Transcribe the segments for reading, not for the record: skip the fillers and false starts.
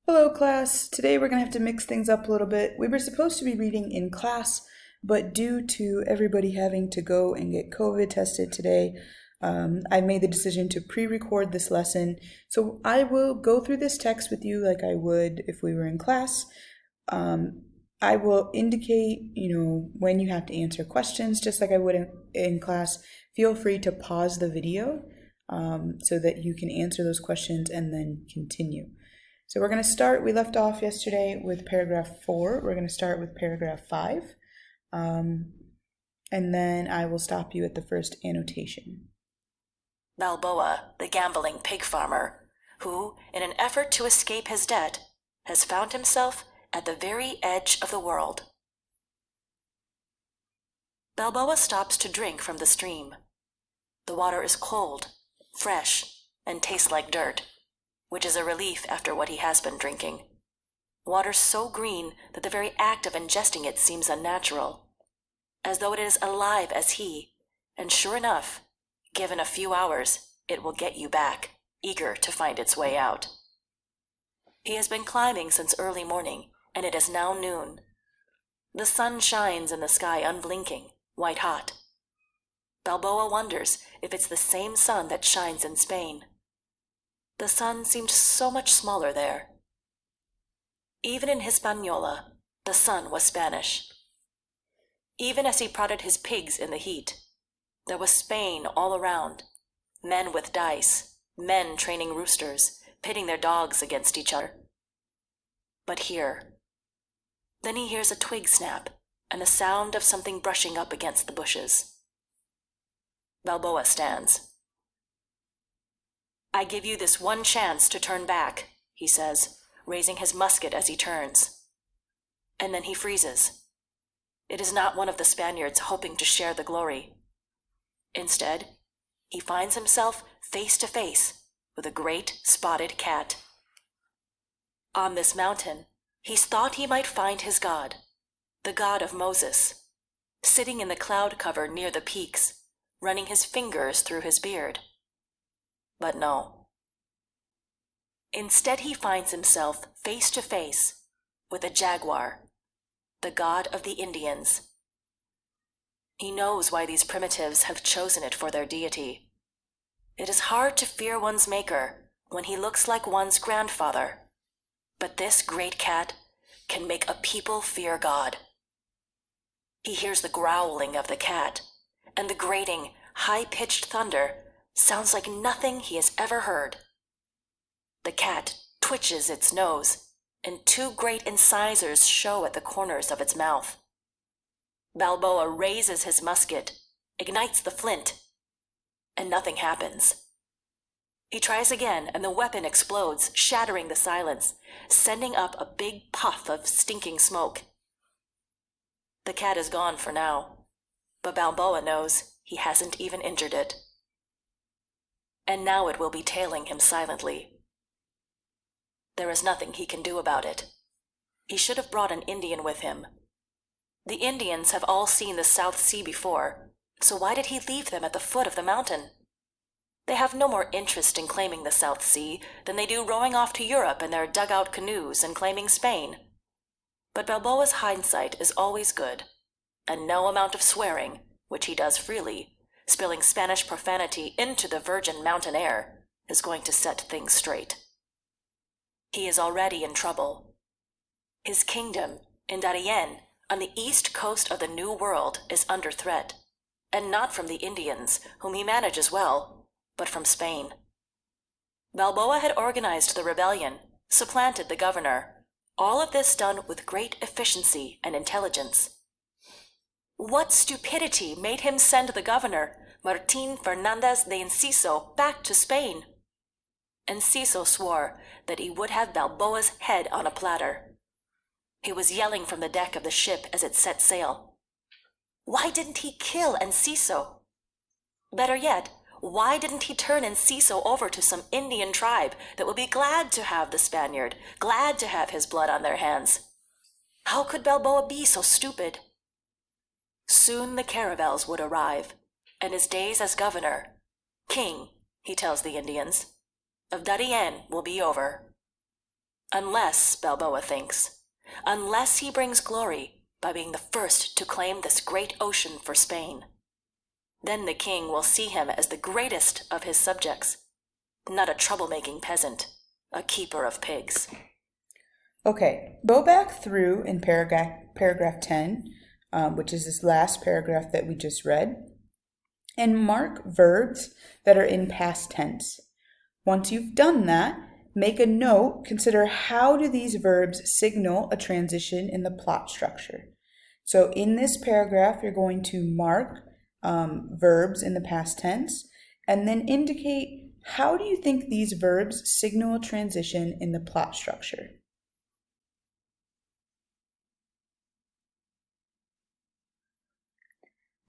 Hello, class. Today we're going to have to mix things up a little bit. We were supposed to be reading in class, but due to everybody having to go and get COVID tested today, I made the decision to pre-record this lesson. So I will go through this text with you like I would if we were in class. I will indicate, when you have to answer questions, just like I would in class. Feel free to pause the video so that you can answer those questions and then continue. So we're going to start, we left off yesterday with paragraph 4. We're going to start with paragraph 5. And then I will stop you at the first annotation. Balboa, the gambling pig farmer, who, in an effort to escape his debt, has found himself at the very edge of the world. Balboa stops to drink from the stream. The water is cold, fresh, and tastes like dirt, which is a relief after what he has been drinking. Water so green that the very act of ingesting it seems unnatural, as though it is alive as he, and sure enough, given a few hours, it will get you back, eager to find its way out. He has been climbing since early morning, and it is now noon. The sun shines in the sky unblinking, white hot. Balboa wonders if it's the same sun that shines in Spain. The sun seemed so much smaller there. Even in Hispaniola, the sun was Spanish. Even as he prodded his pigs in the heat, there was Spain all around, men with dice, men training roosters, pitting their dogs against each other. But here, then he hears a twig snap and the sound of something brushing up against the bushes. Balboa stands. "I give you this one chance to turn back," he says, raising his musket as he turns. And then he freezes. It is not one of the Spaniards hoping to share the glory. Instead, he finds himself face to face with a great spotted cat. On this mountain, he's thought he might find his God, the God of Moses, sitting in the cloud cover near the peaks, running his fingers through his beard. But no. Instead, he finds himself face to face with a jaguar, the god of the Indians. He knows why these primitives have chosen it for their deity. It is hard to fear one's maker when he looks like one's grandfather, but this great cat can make a people fear God. He hears the growling of the cat, and the grating, high-pitched thunder sounds like nothing he has ever heard. The cat twitches its nose, and two great incisors show at the corners of its mouth. Balboa raises his musket, ignites the flint, and nothing happens. He tries again, and the weapon explodes, shattering the silence, sending up a big puff of stinking smoke. The cat is gone for now, but Balboa knows he hasn't even injured it. And now it will be tailing him silently. There is nothing he can do about it. He should have brought an Indian with him. The Indians have all seen the South Sea before, so why did he leave them at the foot of the mountain? They have no more interest in claiming the South Sea than they do rowing off to Europe in their dugout canoes and claiming Spain. But Balboa's hindsight is always good, and no amount of swearing, which he does freely, spilling Spanish profanity into the virgin mountain air, is going to set things straight. He is already in trouble. His kingdom, in Darien, on the east coast of the New World, is under threat, and not from the Indians, whom he manages well, but from Spain. Balboa had organized the rebellion, supplanted the governor, all of this done with great efficiency and intelligence. What stupidity made him send the governor, Martin Fernandez de Enciso, back to Spain? Enciso swore that he would have Balboa's head on a platter. He was yelling from the deck of the ship as it set sail. Why didn't he kill Enciso? Better yet, why didn't he turn Enciso over to some Indian tribe that would be glad to have the Spaniard, glad to have his blood on their hands? How could Balboa be so stupid? Soon the caravels would arrive, and his days as governor, king, he tells the Indians, of Darien will be over. Unless, Balboa thinks, unless he brings glory by being the first to claim this great ocean for Spain. Then the king will see him as the greatest of his subjects, not a troublemaking peasant, a keeper of pigs. Okay, go back through in paragraph 10, which is this last paragraph that we just read, and mark verbs that are in past tense. Once you've done that, make a note, consider how do these verbs signal a transition in the plot structure. So in this paragraph, you're going to mark verbs in the past tense, and then indicate how do you think these verbs signal a transition in the plot structure.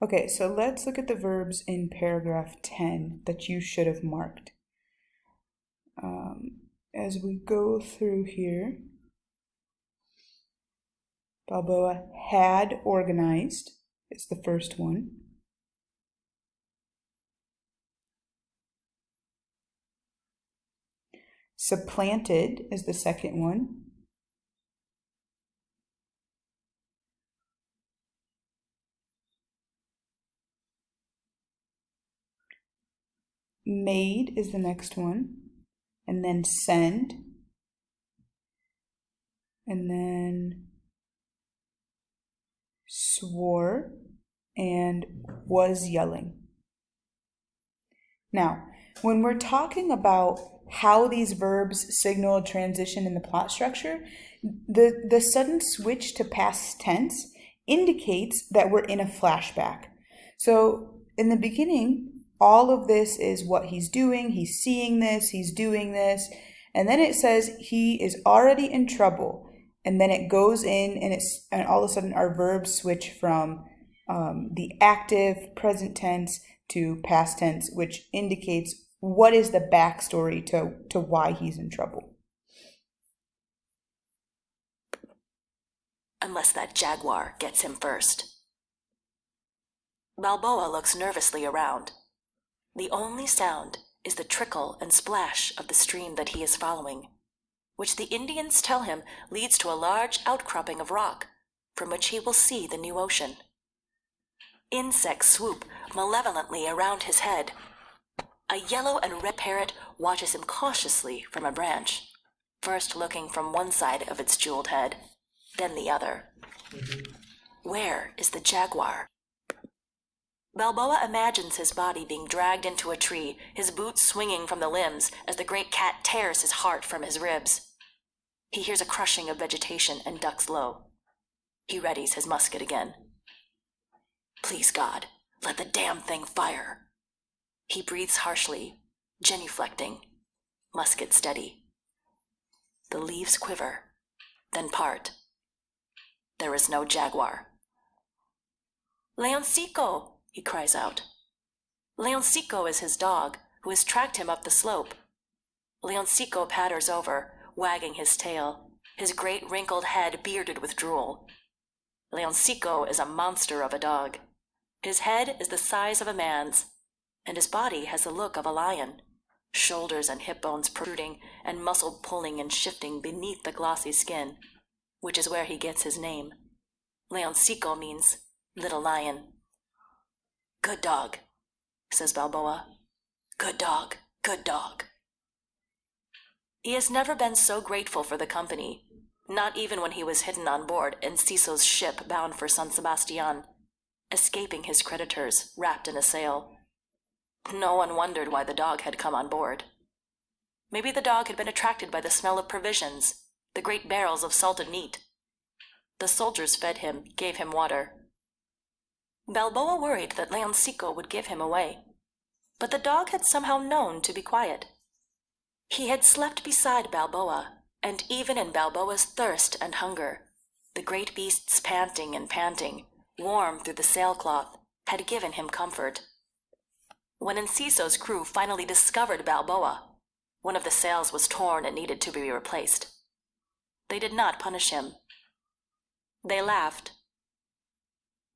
Okay, so let's look at the verbs in paragraph 10 that you should have marked. As we go through here, Balboa had organized is the first one. Supplanted is the second one. Made is the next one. And then send. And then swore and was yelling. Now, when we're talking about how these verbs signal a transition in the plot structure, the sudden switch to past tense indicates that we're in a flashback. So in the beginning, all of this is what he's doing. He's seeing this, he's doing this. And then it says he is already in trouble. And then it goes in and all of a sudden our verbs switch from the active present tense to past tense, which indicates what is the backstory to why he's in trouble. Unless that jaguar gets him first. Balboa looks nervously around. The only sound is the trickle and splash of the stream that he is following, which the Indians tell him leads to a large outcropping of rock from which he will see the new ocean. Insects swoop malevolently around his head. A yellow and red parrot watches him cautiously from a branch, first looking from one side of its jeweled head, then the other. Where is the jaguar? Balboa imagines his body being dragged into a tree, his boots swinging from the limbs as the great cat tears his heart from his ribs. He hears a crushing of vegetation and ducks low. He readies his musket again. Please God, let the damn thing fire. He breathes harshly, genuflecting, musket steady. The leaves quiver, then part. There is no jaguar. Leoncico! He cries out. Leoncico is his dog, who has tracked him up the slope. Leoncico patters over, wagging his tail, his great wrinkled head bearded with drool. Leoncico is a monster of a dog. His head is the size of a man's, and his body has the look of a lion, shoulders and hip bones protruding and muscle pulling and shifting beneath the glossy skin, which is where he gets his name. Leoncico means little lion. Good dog, says Balboa. Good dog, good dog. He has never been so grateful for the company, not even when he was hidden on board Enciso's ship bound for San Sebastian, escaping his creditors wrapped in a sail. No one wondered why the dog had come on board. Maybe the dog had been attracted by the smell of provisions, the great barrels of salted meat. The soldiers fed him, gave him water. Balboa worried that Leoncico would give him away, but the dog had somehow known to be quiet. He had slept beside Balboa, and even in Balboa's thirst and hunger, the great beasts panting and panting, warm through the sailcloth, had given him comfort. When Enciso's crew finally discovered Balboa, one of the sails was torn and needed to be replaced. They did not punish him. They laughed.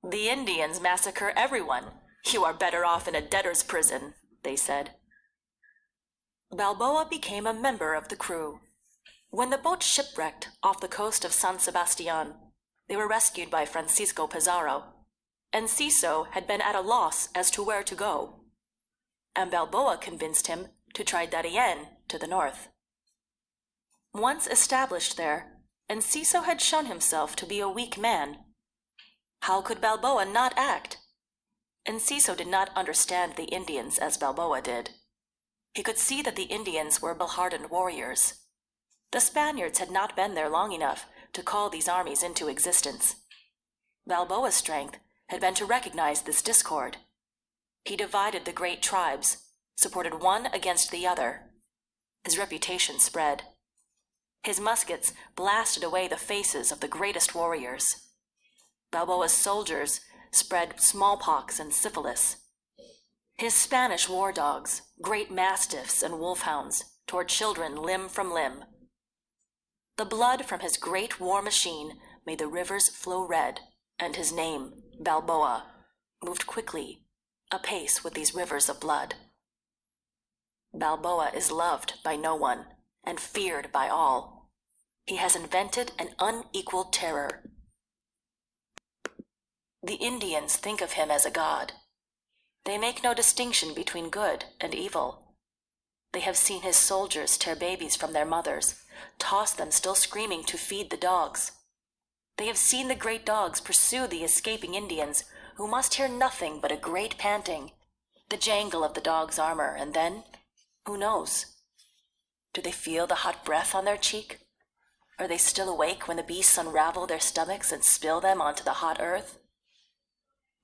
The Indians massacre everyone. You are better off in a debtor's prison, they said. Balboa became a member of the crew. When the boat shipwrecked off the coast of San Sebastian, they were rescued by Francisco Pizarro, and Ciso had been at a loss as to where to go, and Balboa convinced him to try Darien to the north. Once established there, Enciso had shown himself to be a weak man. How could Balboa not act? Enciso did not understand the Indians as Balboa did. He could see that the Indians were hardened warriors. The Spaniards had not been there long enough to call these armies into existence. Balboa's strength had been to recognize this discord. He divided the great tribes, supported one against the other. His reputation spread. His muskets blasted away the faces of the greatest warriors. Balboa's soldiers spread smallpox and syphilis. His Spanish war dogs, great mastiffs and wolfhounds, tore children limb from limb. The blood from his great war machine made the rivers flow red, and his name, Balboa, moved quickly, apace with these rivers of blood. Balboa is loved by no one, and feared by all. He has invented an unequaled terror. The Indians think of him as a god. They make no distinction between good and evil. They have seen his soldiers tear babies from their mothers, toss them still screaming to feed the dogs. They have seen the great dogs pursue the escaping Indians, who must hear nothing but a great panting, the jangle of the dog's armor, and then, who knows? Do they feel the hot breath on their cheek? Are they still awake when the beasts unravel their stomachs and spill them onto the hot earth?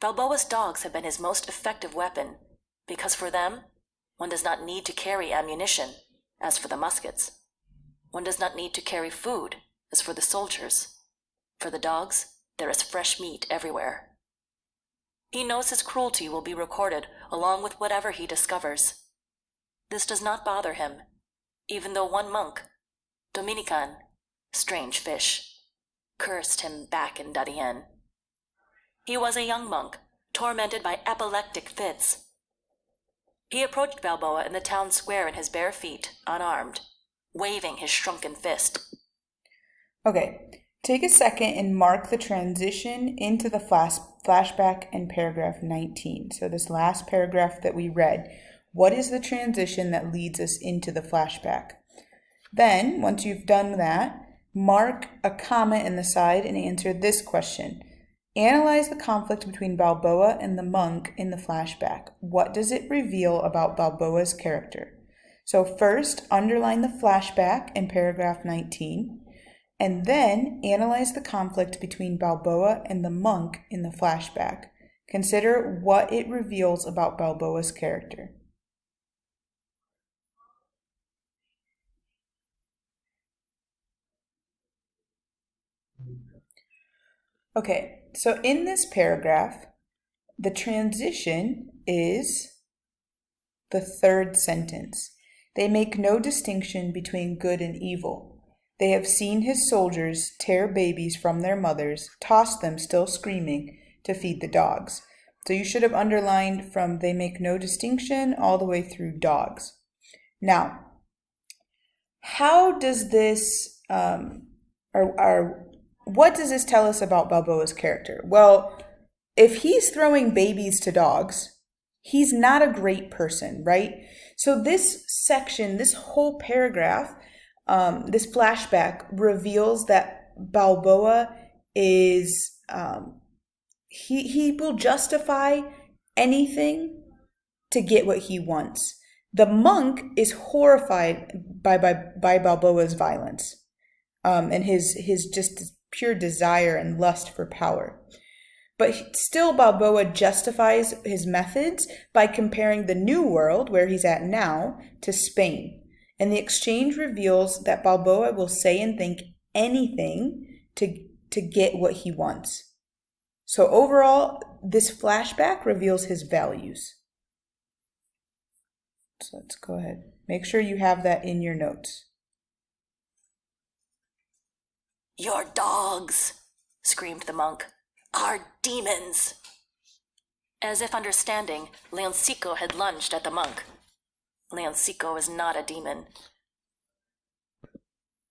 Balboa's dogs have been his most effective weapon, because for them, one does not need to carry ammunition, as for the muskets. One does not need to carry food, as for the soldiers. For the dogs, there is fresh meat everywhere. He knows his cruelty will be recorded along with whatever he discovers. This does not bother him, even though one monk, Dominican, strange fish, cursed him back in Darien. He was a young monk, tormented by epileptic fits. He approached Balboa in the town square in his bare feet, unarmed, waving his shrunken fist. Okay, take a second and mark the transition into the flashback in paragraph 19. So this last paragraph that we read, what is the transition that leads us into the flashback? Then, once you've done that, mark a comma in the side and answer this question. Analyze the conflict between Balboa and the monk in the flashback. What does it reveal about Balboa's character? So first, underline the flashback in paragraph 19, and then analyze the conflict between Balboa and the monk in the flashback. Consider what it reveals about Balboa's character. Okay, so in this paragraph, the transition is the third sentence. They make no distinction between good and evil. They have seen his soldiers tear babies from their mothers, toss them still screaming to feed the dogs. So you should have underlined from they make no distinction all the way through dogs. Now, how does this, what does this tell us about Balboa's character? Well, if he's throwing babies to dogs, he's not a great person, right? So this section, this whole paragraph, this flashback reveals that Balboa is, he will justify anything to get what he wants. The monk is horrified by Balboa's violence, and his just pure desire and lust for power. But still, Balboa justifies his methods by comparing the New World, where he's at now, to Spain. And the exchange reveals that Balboa will say and think anything to get what he wants. So overall, this flashback reveals his values. So let's go ahead. Make sure you have that in your notes. "Your dogs," screamed the monk, "are demons." As if understanding, Leoncico had lunged at the monk. Leoncico is not a demon.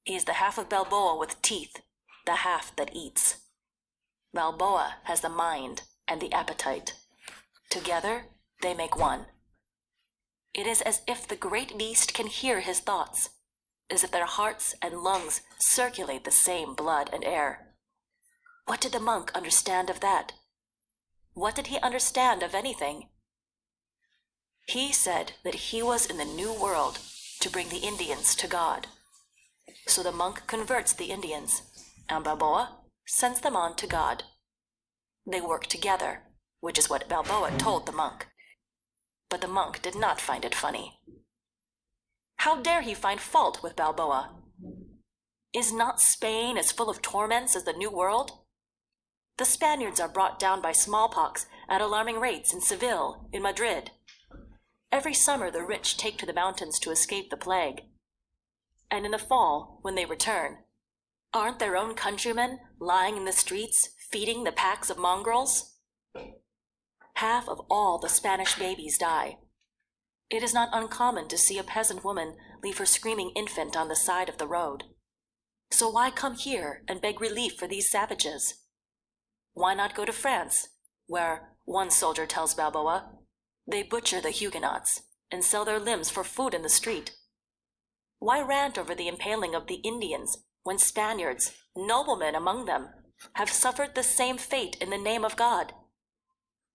He is the half of Balboa with teeth, the half that eats. Balboa has the mind and the appetite. Together, they make one. It is as if the great beast can hear his thoughts, as if their hearts and lungs circulate the same blood and air. What did the monk understand of that? What did he understand of anything? He said that he was in the New World to bring the Indians to God. So the monk converts the Indians, and Balboa sends them on to God. They work together, which is what Balboa told the monk. But the monk did not find it funny. How dare he find fault with Balboa? Is not Spain as full of torments as the New World? The Spaniards are brought down by smallpox at alarming rates in Seville, in Madrid. Every summer the rich take to the mountains to escape the plague. And in the fall, when they return, aren't their own countrymen lying in the streets feeding the packs of mongrels? Half of all the Spanish babies die. It is not uncommon to see a peasant woman leave her screaming infant on the side of the road. So why come here and beg relief for these savages? Why not go to France, where, one soldier tells Balboa, they butcher the Huguenots and sell their limbs for food in the street? Why rant over the impaling of the Indians when Spaniards, noblemen among them, have suffered the same fate in the name of God?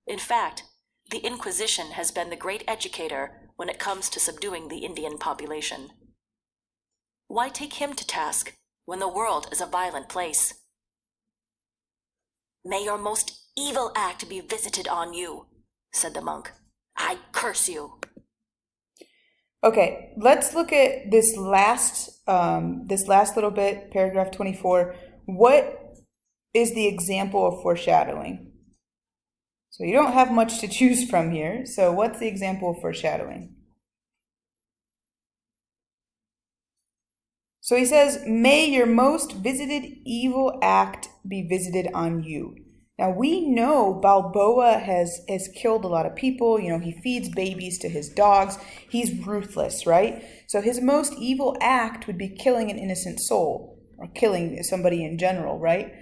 In fact, the Inquisition has been the great educator when it comes to subduing the Indian population. Why take him to task when the world is a violent place? May your most evil act be visited on you, said the monk. I curse you. Okay, let's look at this last little bit, paragraph 24. What is the example of foreshadowing? So you don't have much to choose from here. So what's the example of foreshadowing? So he says, may your most visited evil act be visited on you. Now we know Balboa has killed a lot of people. You know, he feeds babies to his dogs. He's ruthless, right? So his most evil act would be killing an innocent soul or killing somebody in general, right?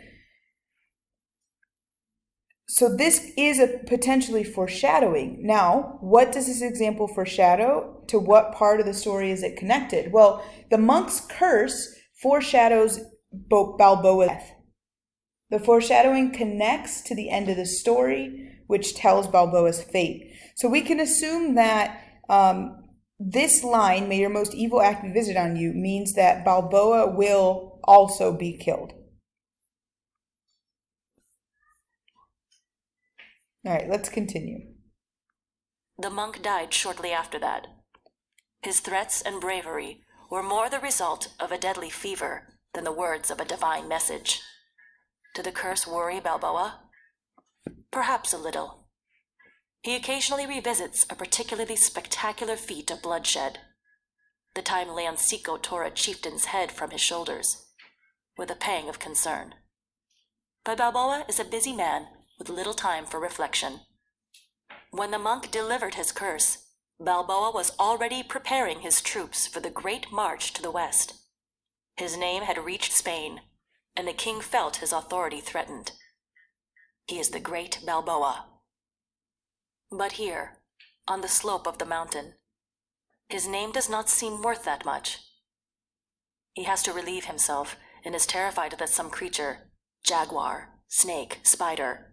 So this is a potentially foreshadowing. Now, what does this example foreshadow? To what part of the story is it connected? Well, the monk's curse foreshadows Balboa's death. The foreshadowing connects to the end of the story, which tells Balboa's fate. So we can assume that this line, may your most evil act be visited on you, means that Balboa will also be killed. All right, let's continue. The monk died shortly after that. His threats and bravery were more the result of a deadly fever than the words of a divine message. Did the curse worry Balboa? Perhaps a little. He occasionally revisits a particularly spectacular feat of bloodshed, the time Leoncico tore a chieftain's head from his shoulders, with a pang of concern. But Balboa is a busy man with little time for reflection. When the monk delivered his curse, Balboa was already preparing his troops for the great march to the west. His name had reached Spain, and the king felt his authority threatened. He is the great Balboa. But here, on the slope of the mountain, his name does not seem worth that much. He has to relieve himself and is terrified that some creature, jaguar, snake, spider,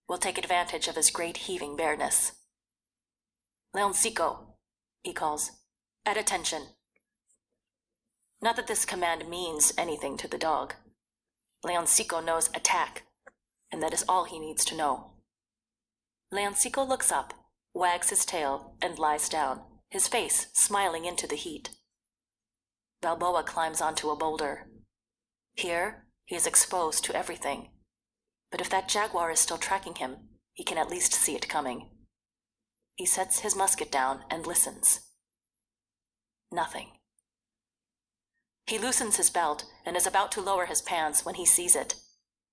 will take advantage of his great heaving bareness. Leoncico, he calls, at attention. Not that this command means anything to the dog. Leoncico knows attack, and that is all he needs to know. Leoncico looks up, wags his tail, and lies down, his face smiling into the heat. Balboa climbs onto a boulder. Here, he is exposed to everything. But if that jaguar is still tracking him, he can at least see it coming. He sets his musket down and listens. Nothing. He loosens his belt and is about to lower his pants when he sees it.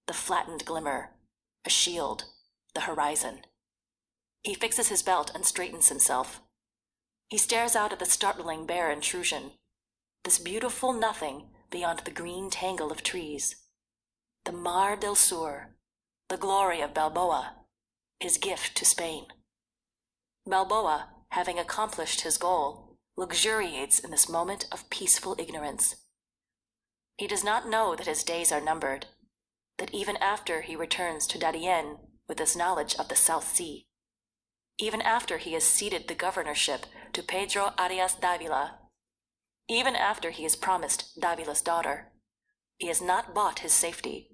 The flattened glimmer, a shield, the horizon. He fixes his belt and straightens himself. He stares out at the startling bare intrusion. This beautiful nothing beyond the green tangle of trees. The Mar del Sur, the glory of Balboa, his gift to Spain. Balboa, having accomplished his goal, luxuriates in this moment of peaceful ignorance. He does not know that his days are numbered, that even after he returns to Darien with his knowledge of the South Sea, even after he has ceded the governorship to Pedro Arias Davila, even after he has promised Davila's daughter, he has not bought his safety.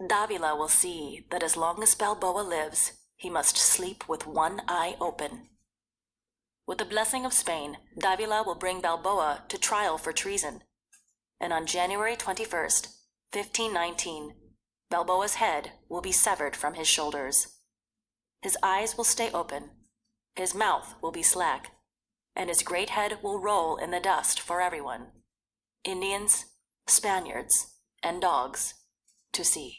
Davila will see that as long as Balboa lives, he must sleep with one eye open. With the blessing of Spain, Davila will bring Balboa to trial for treason, and on January 21st, 1519, Balboa's head will be severed from his shoulders. His eyes will stay open, his mouth will be slack, and his great head will roll in the dust for everyone, Indians, Spaniards, and dogs, to see.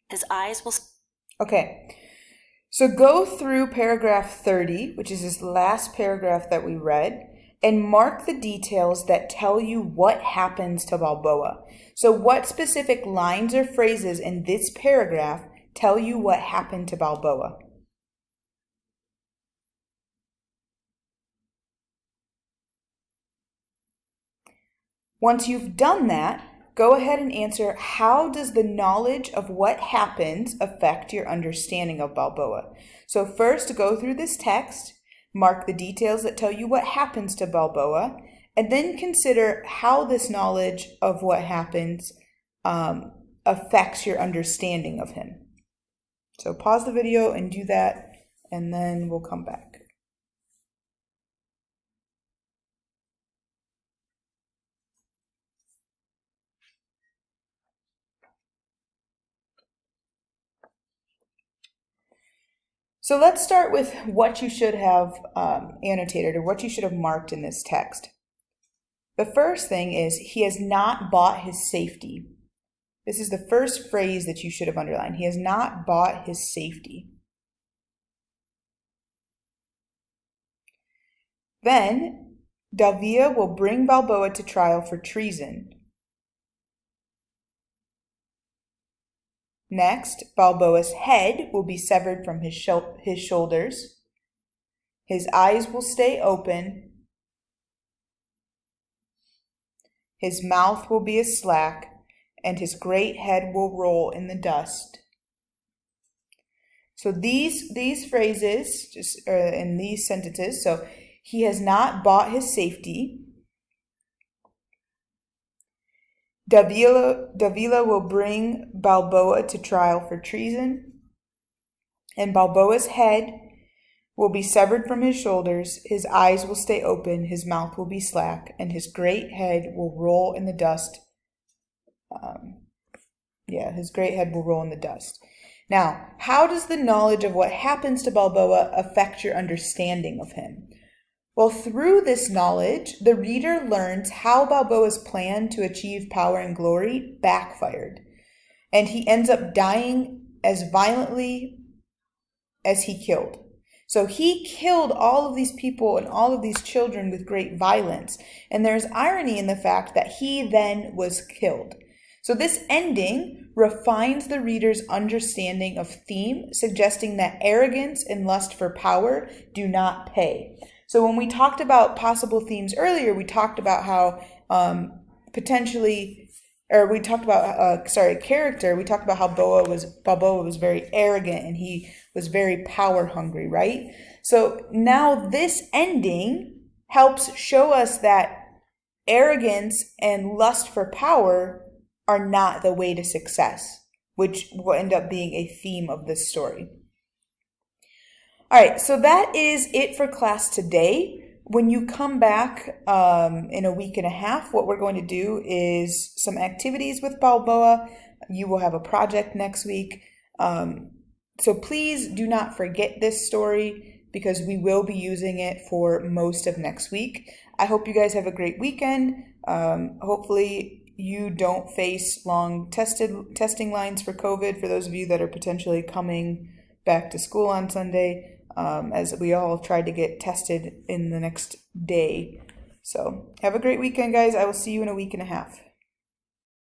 His eyes will... Okay, so go through paragraph 30, which is this last paragraph that we read, and mark the details that tell you what happens to Balboa. So what specific lines or phrases in this paragraph tell you what happened to Balboa? Once you've done that, go ahead and answer, how does the knowledge of what happens affect your understanding of Balboa? So first, go through this text, mark the details that tell you what happens to Balboa, and then consider how this knowledge of what happens affects your understanding of him. So pause the video and do that, and then we'll come back. So let's start with what you should have annotated, or what you should have marked in this text. The first thing is, he has not bought his safety. This is the first phrase that you should have underlined. He has not bought his safety. Then, Davila will bring Balboa to trial for treason. Next, Balboa's head will be severed from his shoulders. His eyes will stay open. His mouth will be as slack, and his great head will roll in the dust. So these phrases, just in these sentences, so he has not bought his safety. Davila will bring Balboa to trial for treason, and Balboa's head will be severed from his shoulders, his eyes will stay open, his mouth will be slack, and his great head will roll in the dust. His great head will roll in the dust. Now, how does the knowledge of what happens to Balboa affect your understanding of him? Well, through this knowledge, the reader learns how Balboa's plan to achieve power and glory backfired, and he ends up dying as violently as he killed. So he killed all of these people and all of these children with great violence, and there's irony in the fact that he then was killed. So this ending refines the reader's understanding of theme, suggesting that arrogance and lust for power do not pay. So when we talked about possible themes earlier, we talked about how character. We talked about how Balboa was very arrogant and he was very power hungry, right? So now this ending helps show us that arrogance and lust for power are not the way to success, which will end up being a theme of this story. All right, so that is it for class today. When you come back in a week and a half, what we're going to do is some activities with Balboa. You will have a project next week. So please do not forget this story, because we will be using it for most of next week. I hope you guys have a great weekend. Hopefully you don't face long testing lines for COVID, for those of you that are potentially coming back to school on Sunday, as we all tried to get tested in the next day. So have a great weekend, guys. I will see you in a week and a half.